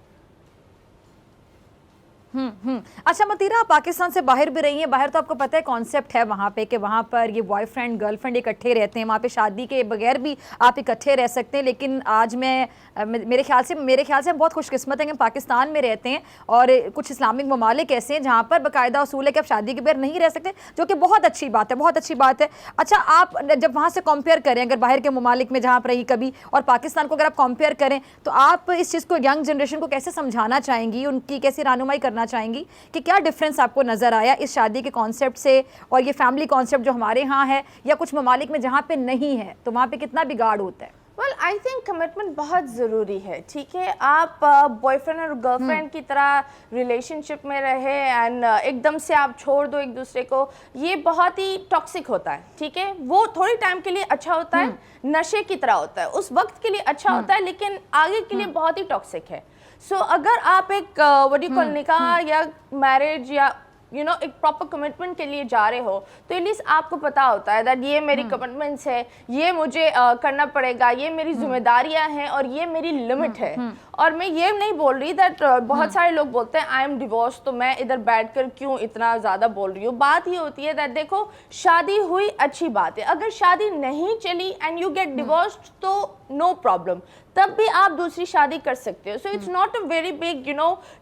अच्छा मतीरा, आप पाकिस्तान से बाहर भी रही हैं, बाहर तो आपको पता है कॉन्सेप्ट है वहाँ पे कि वहाँ पर ये बॉयफ्रेंड गर्लफ्रेंड इकट्ठे रहते हैं, वहाँ पे शादी के बगैर भी आप इकट्ठे रह सकते हैं। लेकिन आज मेरे ख्याल से हम बहुत खुशकिस्मत हैं कि पाकिस्तान में रहते हैं, और कुछ इस्लामिक ममालिक ऐसे हैं जहाँ पर बाकायदा उसूल है कि आप शादी के बगैर नहीं रह सकते, जो कि बहुत अच्छी बात है, बहुत अच्छी बात है। अच्छा, आप जब वहाँ से कंपेयर करें, अगर बाहर के ममालिक में जहाँ पर रही कभी और पाकिस्तान को अगर आप कंपेयर करें, तो आप इस चीज़ को यंग जनरेशन को कैसे समझाना चाहेंगी, उनकी कैसी रहनुमाई करना चाहेंगी कि क्या डिफरेंस आपको नजर आया इस शादी के कॉन्सेप्ट से और ये फैमिली कॉन्सेप्ट जो हमारे यहाँ है या कुछ ममालिक में जहाँ पे नहीं है, तो वहाँ पे कितना बिगाड़ होता है? वेल आई थिंक कमिटमेंट बहुत ज़रूरी है, ठीक है। आप बॉयफ्रेंड और गर्लफ्रेंड की तरह रिलेशनशिप में रहे एंड एकदम से आप छोड़ दो एक दूसरे को, ये बहुत ही टॉक्सिक होता है, ठीक है। वो थोड़ी टाइम के लिए अच्छा होता है, नशे की तरह होता है, उस वक्त के लिए अच्छा होता है, लेकिन आगे के लिए बहुत ही टॉक्सिक है। सो अगर आप एक व्हाट डू यू कॉल निकाह या मैरिज या एक प्रॉपर कमिटमेंट के लिए जा रहे हो, तो एटलीस्ट आपको पता होता है दैट ये मेरी कमिटमेंट्स है, ये मुझे करना पड़ेगा, ये मेरी जिम्मेदारियां हैं और ये मेरी लिमिट है। और मैं ये नहीं बोल रही दैट बहुत सारे लोग बोलते हैं आई एम डिवोर्स, तो मैं इधर बैठकर क्यों इतना ज़्यादा बोल रही हूँ। बात ये होती है दैट देखो, शादी हुई अच्छी बात है, अगर शादी नहीं चली एंड यू गेट डिवोर्स्ड तो नो प्रॉब्लम, तब भी आप दूसरी शादी कर सकते हो। So it's not a very big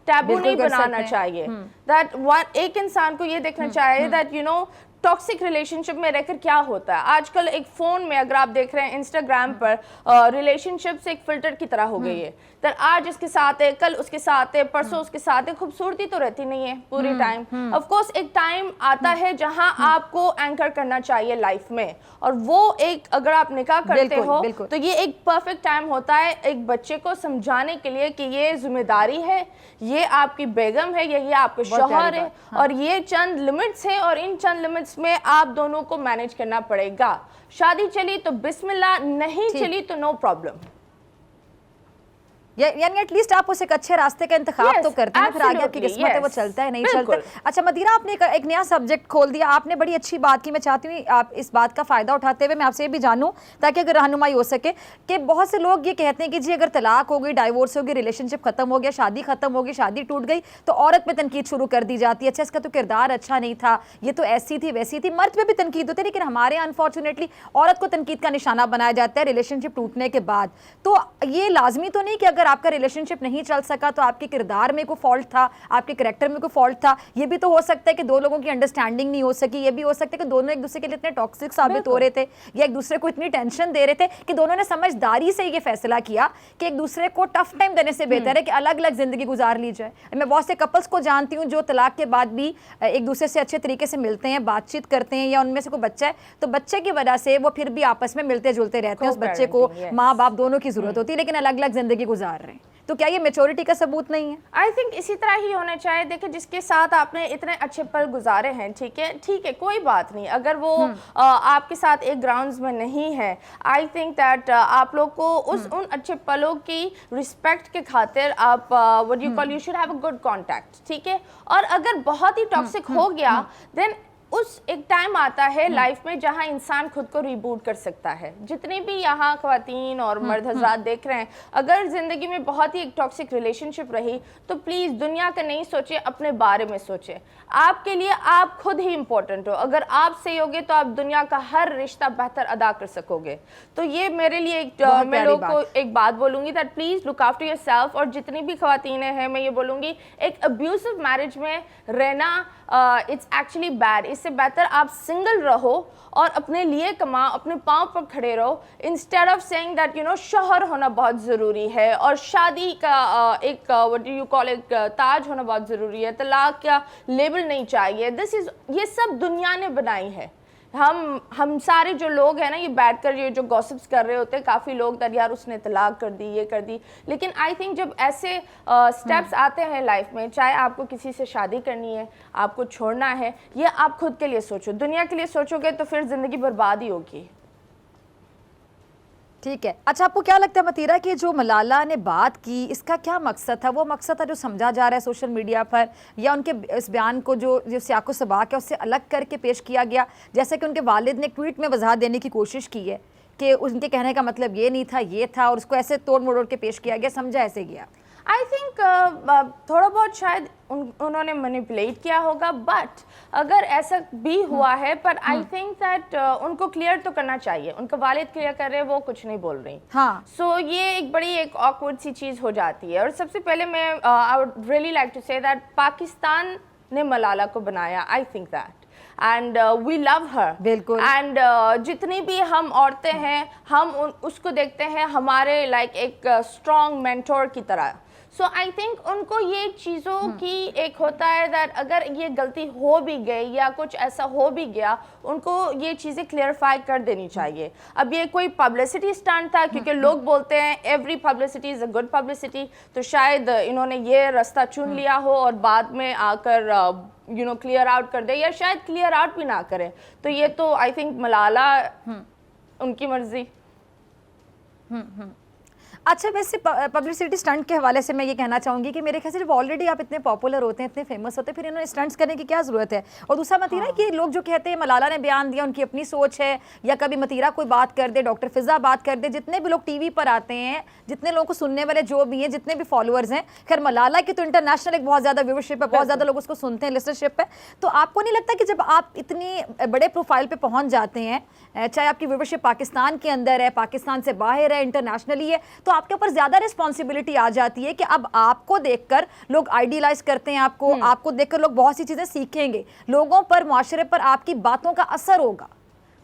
taboo नहीं बनाना चाहिए दैट एक इंसान को ये देखना चाहिए दैट टॉक्सिक रिलेशनशिप में रहकर क्या होता है। आजकल एक फ़ोन में अगर आप देख रहे हैं इंस्टाग्राम पर रिलेशनशिप्स एक फिल्टर की तरह हो गई है, तो आज इसके साथ है, कल उसके साथ है, परसों उसके साथ है, खूबसूरती तो रहती नहीं है पूरी टाइम। ऑफ कोर्स एक टाइम आता है जहां आपको एंकर करना चाहिए लाइफ में, और वो एक अगर आप निकाह करते हो तो ये एक परफेक्ट टाइम होता है एक बच्चे को समझाने के लिए कि ये जिम्मेदारी है, ये आपकी बेगम है, ये आपके शौहर है, और ये चंद लिमिट्स है और इन चंद लिमिट्स में आप दोनों को मैनेज करना पड़ेगा। शादी चली तो बिस्मिल्लाह, नहीं चली तो नो प्रॉब्लम। यानी एटलीस्ट आप उसे एक अच्छे रास्ते का इंतखाब तो करते हैं, फिर आगे आपकी किस्मत है वो चलता है नहीं चलता। अच्छा मदीरा, आपने एक नया सब्जेक्ट खोल दिया, आपने बड़ी अच्छी बात की। मैं चाहती हूँ आप इस बात का फ़ायदा उठाते हुए मैं आपसे ये भी जानूँ, ताकि अगर रहनुमाई हो सके, कि बहुत से लोग ये कहते हैं कि जी अगर तलाक हो गई, डाइवोर्स हो गई, रिलेशनशिप खत्म हो गया, शादी खत्म हो गई, शादी टूट गई, तो औरत पे तनकीद शुरू कर दी जाती है। अच्छा इसका तो किरदार अच्छा नहीं था, ये तो ऐसी थी वैसी थी। मर्द पे भी तनकीद होती है, लेकिन हमारे अनफॉर्चुनेटली औरत को तनकीद का निशाना बनाया जाता है रिलेशनशिप टूटने के बाद। तो ये लाजमी तो नहीं कि अगर आपका रिलेशनशिप नहीं चल सका तो आपके किरदार में कोई फॉल्ट था, आपके करैक्टर में कोई फॉल्ट था। ये भी तो हो सकता है कि दो लोगों की अंडरस्टैंडिंग नहीं हो सकी, ये भी हो सकता है कि दोनों एक दूसरे के लिए इतने टॉक्सिक साबित हो रहे थे या एक दूसरे को इतनी टेंशन दे रहे थे कि दोनों ने समझदारी से ये फैसला किया कि एक दूसरे को टफ टाइम देने से बेहतर है कि अलग अलग जिंदगी गुजार ली जाए। मैं बहुत से कपल्स को जानती हूँ जो तलाक के बाद भी एक दूसरे से अच्छे तरीके से मिलते हैं, बातचीत करते हैं, या उनमें से कोई बच्चा है तो बच्चे की वजह से वो फिर भी आपस में मिलते जुलते रहते हैं। उस बच्चे को माँ बाप दोनों की जरूरत होती है, लेकिन अलग अलग जिंदगी गुजार रहे हैं। तो क्या ये मैच्योरिटी का सबूत नहीं है? आई थिंक इसी तरह ही होना चाहिए। देखिए जिसके साथ आपने इतने अच्छे पल गुजारे हैं, ठीक है कोई बात नहीं, अगर वो आपके साथ एक ग्राउंड्स में नहीं है, आई थिंक दैट आप लोग को उन अच्छे पलों की रिस्पेक्ट के खातिर आप what you call, you should have a good contact, ठीक है। और अगर बहुत ही टॉक्सिक हो गया देन उस एक टाइम आता है लाइफ में जहां इंसान खुद को रिबूट कर सकता है। जितने भी यहाँ ख्वातीन और मर्द हज़रात देख रहे हैं, अगर ज़िंदगी में बहुत ही एक टॉक्सिक रिलेशनशिप रही तो प्लीज़ दुनिया का नहीं सोचे, अपने बारे में सोचे। आपके लिए आप खुद ही इम्पोर्टेंट हो। अगर आप सही होगे तो आप दुनिया का हर रिश्ता बेहतर अदा कर सकोगे। तो ये मेरे लिए मैं लोग को एक बात बोलूँगी that please look after yourself. और जितनी भी ख्वातीनें हैं मैं ये बोलूँगी, एक अब्यूसिव मैरिज में रहना इट्स एक्चुअली बैड। इससे बेहतर आप सिंगल रहो और अपने लिए कमाओ, अपने पाँव पर खड़े रहो, इंस्टेड ऑफ सेइंग दैट शौहर होना बहुत ज़रूरी है और शादी का एक व्हाट डू यू कॉल एक ताज होना बहुत ज़रूरी है, तलाक का लेबल नहीं चाहिए। ये सब दुनिया ने बनाई है। हम सारे जो लोग हैं ना, ये बैठकर ये जो गॉसिप्स कर रहे होते हैं काफ़ी लोग, दैट यार उसने तलाक कर दी, ये कर दी। लेकिन आई थिंक जब ऐसे स्टेप्स आते हैं लाइफ में, चाहे आपको किसी से शादी करनी है, आपको छोड़ना है, ये आप खुद के लिए सोचो। दुनिया के लिए सोचोगे तो फिर ज़िंदगी बर्बाद ही होगी। ठीक है। अच्छा, आपको क्या लगता है मतीरा कि जो मलाला ने बात की इसका क्या मकसद था? वो मकसद था जो समझा जा रहा है सोशल मीडिया पर, या उनके इस बयान को जो सियाको सबाक है उससे अलग करके पेश किया गया, जैसे कि उनके वालिद ने ट्वीट में वजाहत देने की कोशिश की है कि उनके कहने का मतलब ये नहीं था, ये था, और उसको ऐसे तोड़ मरोड़ के पेश किया गया, समझा ऐसे गया? आई थिंक थोड़ा बहुत शायद उन्होंने मैनिपुलेट किया होगा, बट अगर ऐसा भी हुआ है, पर आई थिंक दैट उनको क्लियर तो करना चाहिए। उनका वालिद क्लियर कर रहे हैं, वो कुछ नहीं बोल रही। हाँ। सो ये एक बड़ी एक ऑकवर्ड सी चीज़ हो जाती है। और सबसे पहले मैं I would really like to say that Pakistan ने मलाला को बनाया, I think that, and we love her. बिल्कुल। एंड जितनी भी हम औरतें हैं, हम उसको देखते हैं हमारे लाइक एक स्ट्रॉन्ग मेंटोर की तरह। सो आई थिंक उनको ये चीज़ों की एक होता है दैट अगर ये गलती हो भी गई या कुछ ऐसा हो भी गया, उनको ये चीज़ें क्लियरफाई कर देनी चाहिए। अब ये कोई पब्लिसिटी स्टंट था, क्योंकि लोग बोलते हैं every publicity is a good publicity, तो शायद इन्होंने ये रास्ता चुन लिया हो और बाद में आकर क्लियर आउट कर दे, या शायद क्लियर आउट भी ना करें। तो ये तो आई थिंक मलाला उनकी मर्जी। अच्छा, वैसे पब्लिसिटी स्टंट के हवाले से मैं ये कहना चाहूँगी कि मेरे ख्याल से जब ऑलरेडी आप इतने पॉपुलर होते हैं, इतने फेमस होते हैं, फिर इन्होंने स्टंट्स करने की क्या ज़रूरत है? और दूसरा मतीरा कि लोग जो कहते हैं मलाला ने बयान दिया, उनकी अपनी सोच है, या कभी मतीरा कोई बात कर दे, डॉक्टर फिज़ा बात कर दे, जितने भी लोग टीवी पर आते हैं, जितने लोगों को सुनने वाले जो भी हैं, जितने भी फॉलोअर्स हैं, खैर मलाला की तो इंटरनेशनल एक बहुत ज़्यादा व्यूवरशिप है, बहुत ज़्यादा लोग उसको सुनते हैं, लिस्टरशिप है। तो आपको नहीं लगता कि जब आप इतनी बड़े प्रोफाइल पर पहुँच जाते हैं, चाहे आपकी व्यूवरशिप पाकिस्तान के अंदर है, पाकिस्तान से बाहर है, इंटरनेशनली है, तो आपके ऊपर ज़्यादा रिस्पॉन्सिबिलिटी आ जाती है कि अब आपको देखकर लोग आइडियलाइज करते हैं, आपको देखकर लोग बहुत सी चीज़ें सीखेंगे, लोगों पर, मुआशरे पर आपकी बातों का असर होगा,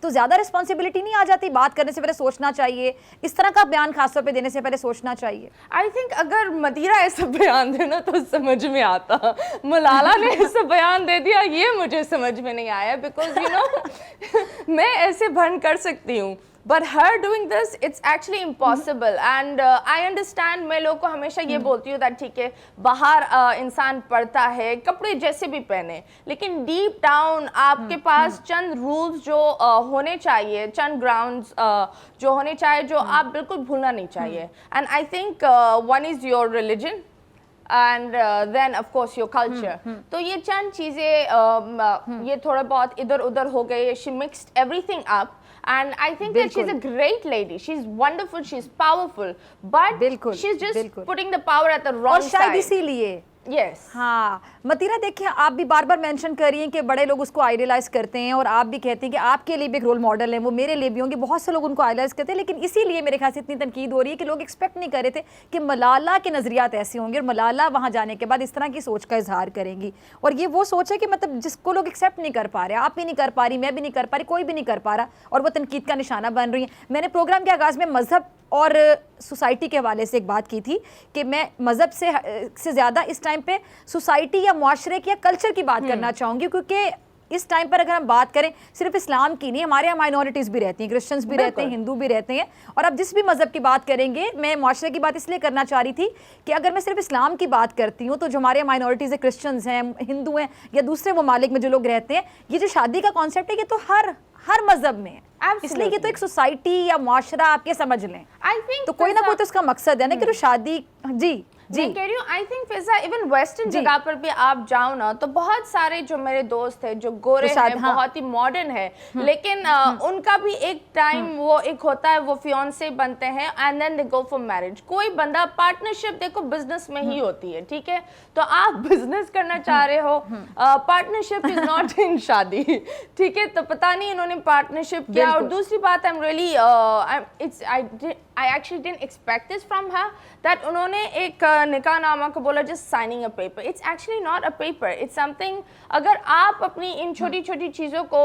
तो ज़्यादा रिस्पॉन्सिबिलिटी नहीं आ जाती? बात करने से पहले सोचना चाहिए, इस तरह का बयान खासतौर पे देने से पहले सोचना चाहिए। आई थिंक अगर मतीरा ऐसा बयान देना तो समझ में आता, मलाला ने ऐसा बयान दे दिया, ये मुझे समझ में नहीं आया, बिकॉज मैं ऐसे भन कर सकती हूँ, but her doing this it's actually impossible. And I understand, मैं लोग को हमेशा ये बोलती हूँ दैट ठीक है, बाहर इंसान पढ़ता है, कपड़े जैसे भी पहने, लेकिन डीप डाउन आपके पास चंद रूल्स जो होने चाहिए, चंद ग्राउंड्स जो होने चाहिए, जो आप बिल्कुल भूलना नहीं चाहिए। And I think one is your religion and then of course your culture. तो ये चंद चीज़ें ये थोड़ा बहुत इधर उधर हो गए, she mixed everything up, and I think that she's a great lady, she's wonderful, she's powerful, but she's just putting the power at the wrong side। और शायद इसीलिए Yes. हाँ मतीरा, देखिए आप भी बार बार मेंशन कर रही हैं कि बड़े लोग उसको आइडियलाइज करते हैं, और आप भी कहती हैं कि आपके लिए भी एक रोल मॉडल है, वो मेरे लिए भी होंगे, बहुत से लोग उनको आइडियलाइज करते हैं, लेकिन इसीलिए मेरे ख्याल से इतनी तनकीद हो रही है कि लोग एक्सपेक्ट नहीं कर रहे थे कि मलाला के नज़रियात ऐसे होंगे और मलाला वहाँ जाने के बाद इस तरह की सोच का इजहार करेंगी। और ये वो सोच है कि मतलब जिसको लोग एक्सेप्ट नहीं कर पा रहे, आप भी नहीं कर पा रही, मैं भी नहीं कर पा रही, कोई भी नहीं कर पा रहा, और वो तनकीद का निशाना बन रही है। मैंने प्रोग्राम के आगाज़ में मज़हब और सोसाइटी के हवाले से एक बात की थी कि मैं मज़हब से ज़्यादा इस टाइम पे सोसाइटी या मुआशरे की या कल्चर की बात करना चाहूँगी, क्योंकि इस टाइम पर अगर हम बात करें सिर्फ इस्लाम की नहीं, हमारे यहाँ माइनॉरिटीज़ भी रहती हैं, क्रिश्चियंस भी रहते हैं, हिंदू भी रहते हैं, और अब जिस भी मज़हब की बात करेंगे, मैं मुआशरे की बात इसलिए करना चाह रही थी कि अगर मैं सिर्फ इस्लाम की बात करती हूँ तो जो हमारे माइनॉरिटीज़ है, क्रिश्चियंस हैं, हिंदू हैं, या दूसरे ममालिक में जो लोग रहते हैं, ये जो शादी का कॉन्सेप्ट है ये तो हर मज़हब में है, इसलिए ये तो एक सोसाइटी या मुआशरा आप ये समझ लें। आई थिंक तो कोई ना कोई तो उसका मकसद है ना कि जो शादी। जी जी, मैं कह रही हूँ, I think Fiza even western जगह पर भी आप जाओ ना, तो बहुत सारे जो मेरे दोस्त हैं जो गोरे हैं, बहुत ही मॉडर्न है, लेकिन उनका भी एक टाइम वो एक होता है, वो फियांसे बनते हैं and then they go for marriage. कोई बंदा पार्टनरशिप देखो बिजनेस में ही होती है, ठीक है, तो आप बिजनेस करना चाह रहे हो, पार्टनरशिप इज नॉट इन शादी, ठीक है, तो पता नहीं इन्होंने पार्टनरशिप किया। और दूसरी बात, I am really I actually didn't expect this from her, that उन्होंने एक निकाह नामा को बोला just signing a paper. It's actually not a paper. It's something, अगर आप अपनी इन छोटी छोटी चीज़ों को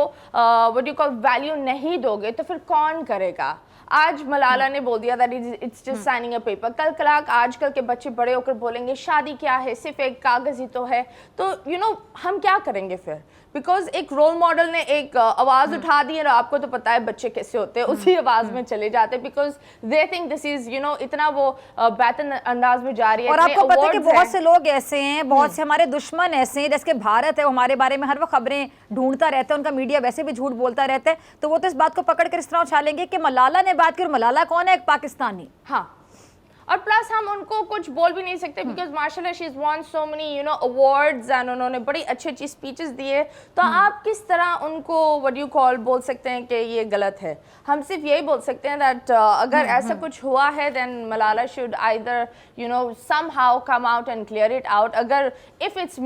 what you call value नहीं दोगे तो फिर कौन करेगा? आज मलाला ने बोल दिया that it's just signing a paper. कल कलाक आजकल के बच्चे बड़े होकर बोलेंगे शादी क्या है, सिर्फ एक कागज़ ही तो है, तो you know हम क्या करेंगे फिर? बिकॉज एक रोल मॉडल ने एक आवाज उठा दी है, और आपको तो पता है बच्चे कैसे होते हैं, उसी आवाज में चले जाते हैं, because they think this is इतना वो बेहतर अंदाज में जा रही है। और आपको पता है कि बहुत से लोग ऐसे हैं, बहुत से हमारे दुश्मन ऐसे हैं, जैसे भारत है, वो हमारे बारे में हर वक्त खबरें ढूंढता रहता है, उनका मीडिया वैसे भी झूठ बोलता रहता है, तो वो तो इस बात को पकड़कर इस तरह उछालेंगे कि मलाला ने बात की, और मलाला कौन है? एक पाकिस्तानी। हाँ, और प्लस हम उनको कुछ बोल भी नहीं सकते, बिकॉज माशाल्लाह she is won so many awards, and उन्होंने बड़ी अच्छी अच्छी स्पीचेस दिए, तो आप किस तरह उनको व्हाट यू कॉल बोल सकते हैं कि ये गलत है? हम सिर्फ यही बोल सकते हैं दैट अगर ऐसा कुछ हुआ है then Malala should either somehow come out and clear it out. अगर इफ इट्स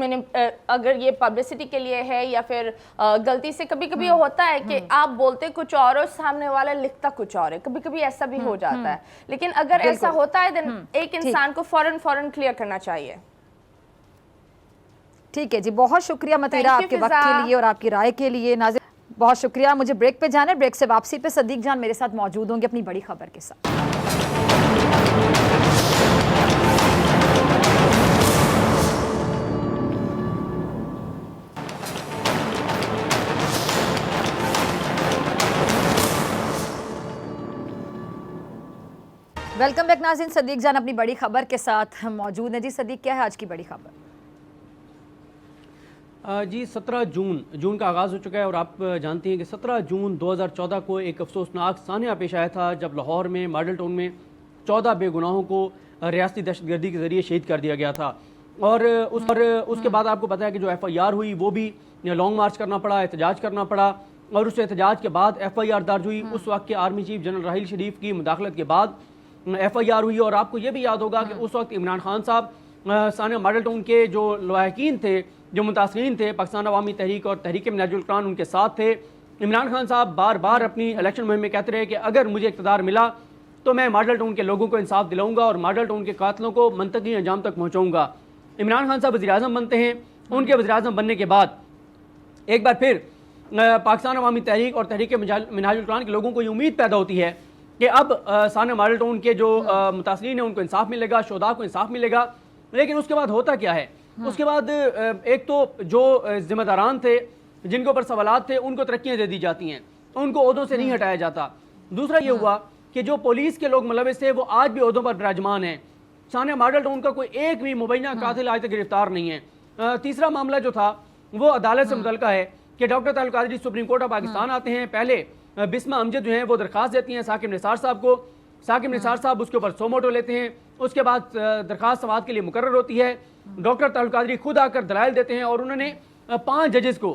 अगर ये पब्लिसिटी के लिए है, या फिर गलती से कभी कभी होता है कि आप बोलते कुछ और हो, सामने वाला लिखता कुछ और है, कभी कभी ऐसा भी हो जाता है, लेकिन अगर ऐसा होता है देन एक इंसान को फौरन क्लियर करना चाहिए। ठीक है जी, बहुत शुक्रिया मतीरा आपके वक्त के लिए और आपकी राय के लिए। नाज़िर बहुत शुक्रिया। मुझे ब्रेक पे जाना है, ब्रेक से वापसी पे सदीक जान मेरे साथ मौजूद होंगे अपनी बड़ी खबर के साथ। वेलकम बैक नाज़रीन, सदीक जान अपनी बड़ी खबर के साथ मौजूद है। जी सदीक, क्या है आज की बड़ी खबर? जी 17 जून का आगाज़ हो चुका है, और आप जानती हैं कि 17 जून 2014 को एक अफसोसनाक सान्या पेश आया था, जब लाहौर में मॉडल टाउन में 14 बेगुनाहों को रियासती दहशतगर्दी के ज़रिए शहीद कर दिया गया था। और उसके बाद आपको पता है कि जो FIR हुई वो भी लॉन्ग मार्च करना पड़ा, एहतजाज करना पड़ा, और उस एहतजाज के बाद FIR दर्ज हुई। उस वक्त के आर्मी चीफ जनरल राहील शरीफ की मुदाखलत के बाद FIR हुई। और आपको ये भी याद होगा कि उस वक्त इमरान खान साहब सान्या मॉडल टाउन के जो लवाहकीन थे, जो मुतासरीन थे, पाकिस्तान अवामी तहरीक और तहरीक मिनाजुल कुरान उनके साथ थे। इमरान खान साहब बार बार अपनी इलेक्शन मुहिम में कहते रहे कि अगर मुझे इक़्तिदार मिला तो मैं मॉडल टाउन के लोगों को इंसाफ दिलाऊंगा और मॉडल टाउन के कातलों को मंतकी अंजाम तक पहुँचाऊँगा। इमरान खान साहब वज़ीर आज़म बनते हैं। उनके वज़ीर आज़म बनने के बाद एक बार फिर पाकिस्तान अवामी तहरीक और तहरीक मिनाजुल कुरान के लोगों को ये उम्मीद पैदा होती है कि अब सान्या मॉडल टाउन के जो मुतासरीन हैं उनको इंसाफ मिलेगा, शोधा को इंसाफ मिलेगा। लेकिन उसके बाद होता क्या है? उसके बाद एक तो जो जिम्मेदारान थे, जिनके ऊपर सवालात थे, उनको तरक्कियां दे दी जाती हैं, उनको ओहदों से नहीं हटाया जाता। दूसरा ये हुआ कि जो पुलिस के लोग मुलविस थे वो आज भी ओहदों पर विराजमान हैं। सान्या मॉडल टाउन का कोई एक भी मुबैना कातिल आज तक गिरफ्तार नहीं है। तीसरा मामला जो था वो अदालत से मुतल्लिका है कि डॉक्टर तालुल Qadri Supreme Court of Pakistan आते हैं। पहले बिस्मा अमजद जो हैं वो दरख्वास्त देती हैं साकिब निसार साहब को, साकिब निसार साहब उसके ऊपर 100 मोटो लेते हैं। उसके बाद दरख्वास्त समाअत के लिए मुकर्रर होती है। डॉक्टर तालुल कादरी खुद आकर दलाइल देते हैं, और उन्होंने 5 जजेस को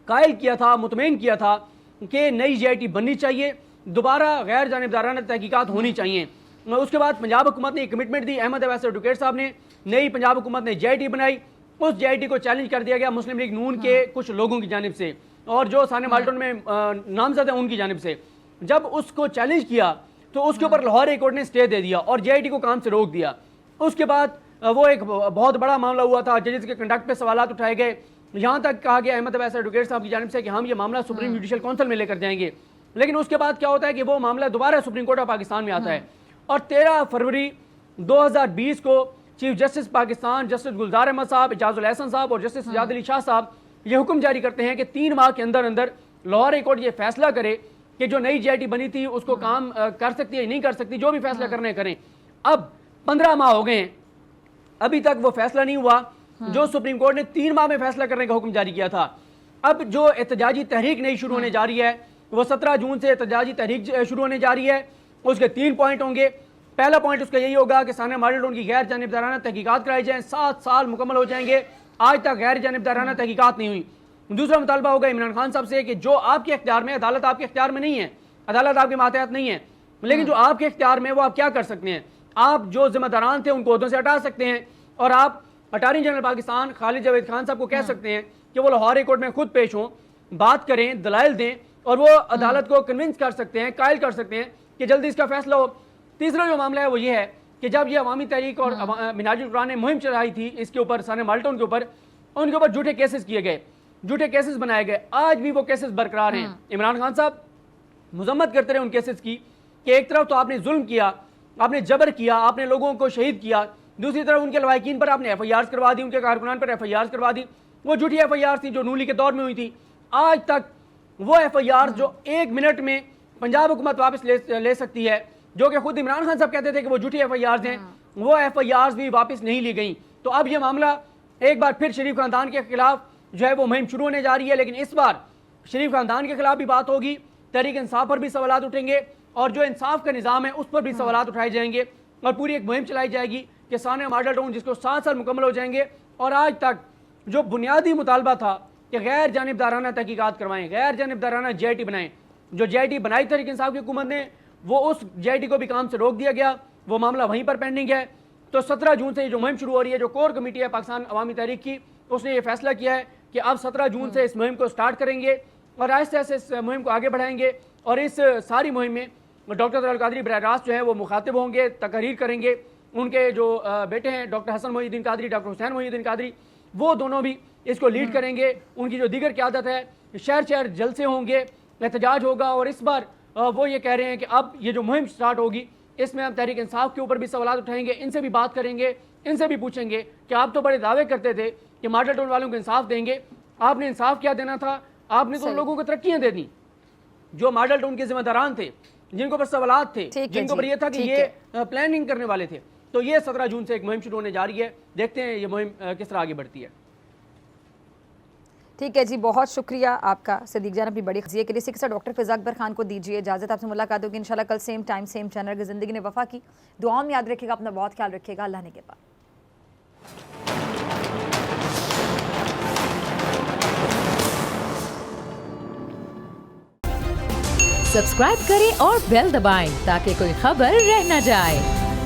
कायल किया था, मुतमईन किया था कि नई JIT बननी चाहिए, दोबारा गैर जानिबदाराना तहकीकात होनी चाहिए। उसके बाद पंजाब हुकूमत ने एक कमिटमेंट दी, अहमद अवैस एडवोकेट साहब ने, नई पंजाब हुकूमत ने JIT बनाई। उस JIT को चैलेंज कर दिया गया मुस्लिम लीग नून के कुछ लोगों की जानिब से, और जो सान्या मॉडल टाउन में नामजद है उनकी जानिब से। जब उसको चैलेंज किया तो उसके ऊपर लाहौर हाई कोर्ट ने स्टे दे दिया और JIT को काम से रोक दिया। उसके बाद वो एक बहुत बड़ा मामला हुआ था, जजेस के कंडक्ट पे सवालात उठाए गए, यहाँ तक कहा गया अहमद अवैस एडवोकेट साहब की जानिब से कि हम ये मामला सुप्रीम जुडिशल काउंसिल में लेकर जाएंगे। लेकिन उसके बाद क्या होता है कि वो मामला दोबारा सुप्रीम कोर्ट ऑफ पाकिस्तान में आता है, और 13 फरवरी 2020 को चीफ जस्टिस पाकिस्तान जस्टिस गुलजार अहमद साहब, एजाजुल एहसन साहब और जस्टिस सजाद अली शाह साहब ये हुक्म जारी करते हैं कि 3 माह के अंदर अंदर लाहौर हाई कोर्ट ये फैसला करे कि जो नई JIT बनी थी उसको काम कर सकती है नहीं कर सकती, जो भी फैसला करने करें। अब 15 माह हो गए हैं, अभी तक वो फैसला नहीं हुआ जो सुप्रीम कोर्ट ने 3 माह में फैसला करने का हुक्म जारी किया था। अब जो एहतजाजी तहरीक नई शुरू होने जा रही है वो 17 जून से एहतजाजी तहरीक शुरू होने जा रही है। उसके 3 पॉइंट होंगे। पहला पॉइंट उसका यही होगा कि सान्या मॉडल टाउन की गैर जानिबदाराना तहकीकात कराई जाए, 7 साल मुकम्मल हो जाएंगे, आज तक गैर जानिबदाराना तहकीकात नहीं हुई। दूसरा मुतालबा होगा इमरान खान साहब से कि जो आपके इख्तियार में, अदालत आपके इख्तियार में नहीं है, अदालत आपके मातहत नहीं है, लेकिन जो आपके इख्तियार में वो आप क्या कर सकते हैं? आप जो जिम्मेदारान थे उनको ओहदों से हटा सकते हैं, और आप अटॉर्नी जनरल पाकिस्तान खालिद जावेद खान साहब को कह सकते हैं कि वो लाहौर हाई कोर्ट में खुद पेश हों, बात करें, दलाइल दें, और वो अदालत को कन्विंस कर सकते हैं, कायल कर सकते हैं कि जल्दी इसका फैसला हो। तीसरा जो मामला है वो ये है कि जब ये अवामी तहरीक और मिनाजुल कुरान ने मुहिम चलाई थी इसके ऊपर, सान्या मॉडल टाउन के ऊपर, उनके ऊपर झूठे केसेस किए गए, झूठे केसेस बनाए गए, आज भी वो केसेस बरकरार हैं। इमरान खान साहब मजम्मत करते रहे उन केसेस की कि एक तरफ तो आपने जुल्म किया, आपने जबर किया, आपने लोगों को शहीद किया, दूसरी तरफ उनके लवाहिकीन पर आपने FIRs करवा दी, उनके कारकुनान पर FIRs करवा दी। वो झूठी FIR थी जो नूली के दौर में हुई थी। आज तक वो FIR जो 1 मिनट में पंजाब हुकूमत वापस ले सकती है, जो कि खुद इमरान खान साहब कहते थे कि वो झूठी FIR हैं, वो FIR भी वापस नहीं ली गई। तो अब ये मामला एक बार फिर शरीफ खानदान के खिलाफ जो है वो मुहिम शुरू होने जा रही है, लेकिन इस बार शरीफ खानदान के खिलाफ भी बात होगी, तहरीक इंसाफ पर भी सवालात उठेंगे और जो इंसाफ का निज़ाम है उस पर भी सवालात उठाए जाएंगे और पूरी एक मुहिम चलाई जाएगी कि सानिया मॉडल टाउन जिसको 7 साल मुकम्मल हो जाएंगे और आज तक जो बुनियादी मुतालबा था कि गैर जानिबदाराना तहकीकात करवाएं, गैर जानिबदाराना JIT बनाएं, जो JIT बनाई तहरीक इंसाफ की हुकूमत ने, वो उस JIT को भी काम से रोक दिया गया, वो मामला वहीं पर पेंडिंग है। तो 17 जून से ये जो मुहिम शुरू हो रही है, जो कोर कमेटी है पाकिस्तान अवामी तहरीक की, उसने ये फैसला किया है कि अब 17 जून से इस मुहिम को स्टार्ट करेंगे और आहिस्ते आहिस्ते इस मुहिम को आगे बढ़ाएंगे और इस सारी मुहिम में डॉक्टर तलल कादरी बराह रास्त जो है वो मुखातिब होंगे, तकरीर करेंगे। उनके जो बेटे हैं डॉक्टर हसन मोहिउद्दीन कादरी, डॉक्टर हुसैन मोहिउद्दीन कादरी, वो दोनों भी इसको लीड करेंगे। उनकी जो दीगर क़यादत है, शहर शहर जलसे होंगे, एहतजाज होगा और इस बार वो ये कह रहे हैं कि अब ये जो मुहिम स्टार्ट होगी इसमें हम तहरीक इंसाफ के ऊपर भी सवाल उठाएंगे, इनसे भी बात करेंगे, इनसे भी पूछेंगे कि आप तो बड़े दावे करते थे कि मॉडल टाउन वालों को इंसाफ देंगे, आपने इंसाफ क्या देना था? आपने तो उन लोगों को तरक्कियां दे दी जो मॉडल टाउन के जिम्मेदारान थे, जिनको पर सवालात थे, जिनको पर यह था कि ये प्लानिंग करने वाले थे। तो ये 17 जून से एक मुहिम शुरू होने जा रही है, देखते हैं ये मुहिम किस तरह आगे बढ़ती है। ठीक है जी, बहुत शुक्रिया आपका सदीक जान, अपनी बड़ी खजिए के लिए। इसी के साथ डॉक्टर फिज़ा अकबर खान को दीजिए इजाज़त। आपसे मुलाकात होगी इंशाल्लाह कल सेम टाइम सेम चैनल की। ज़िंदगी ने वफ़ा की, दुआओं में याद रखिएगा, अपना बहुत ख्याल रखिएगा। अल्लाह ने के बाद सब्सक्राइब करें और बेल दबाएं ताकि कोई खबर रह न जाए।